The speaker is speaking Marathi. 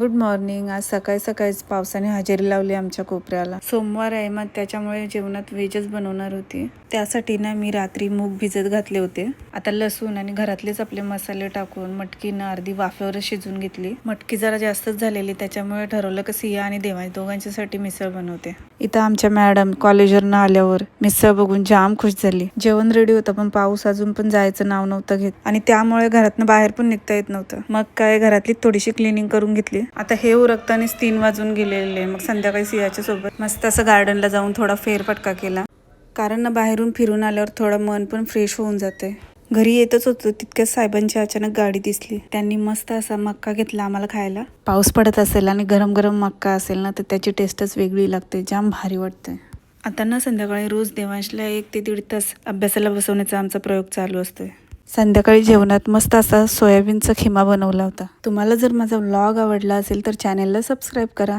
Good morning. आज सकाळी सकाळीच पावसाने हजेरी लावली आमच्या कोपऱ्याला। सोमवार आहे मग त्याच्यामुळे जेवणात व्हेजच बनवणार होती। त्यासाठी ना मी रात्री मूग भिजत घातले होते। आता लसूण आणि घरातलेच आपले मसाले टाकून मटकीनं अर्धी वाफेवरच शिजून घेतली। मटकी जरा जास्तच झालेली त्याच्यामुळे ठरवलं की सिया आणि देवांश दोघांच्यासाठी मिसळ बनवते। इथं आमच्या मॅडम कॉलेजवरनं आल्यावर मिसळ बघून जाम खुश झाली। जेवण रेडी होतं पण पाऊस अजून पण जायचं नाव नव्हतं घेत आणि त्यामुळे घरातनं बाहेर पण निघता येत नव्हतं। मग काय घरातली थोडीशी क्लिनिंग करून घेतली। आता हे उरकतानीच 3 वाजून गेलेले। मग संध्याकाळी सियाच्या सोबत मस्त असं गार्डनला जाऊन थोडा फेरफटका केला, कारण ना बाहेरून फिरून आल्यावर थोडं मन पण फ्रेश होऊन जाते। घरी येतच होतो तितक्याच साहेबांची अचानक गाडी दिसली। त्यांनी मस्त असा मक्का घेतला आम्हाला खायला। पाऊस पडत असेल आणि गरम गरम मक्का असेल ना तर त्याची टेस्टच वेगळी लागते, जाम भारी वाटते। आता ना संध्याकाळी रोज देवांशला 1 ते 1.5 तास अभ्यासाला बसवण्याचा आमचा प्रयोग चालू असतोय। संध्याकाळी जेवणात मस्त असा सोयाबीनचा खिमा बनवला होता। तुम्हाला जर माझा व्लॉग आवडला असेल तर चॅनेलला सबस्क्राईब करा।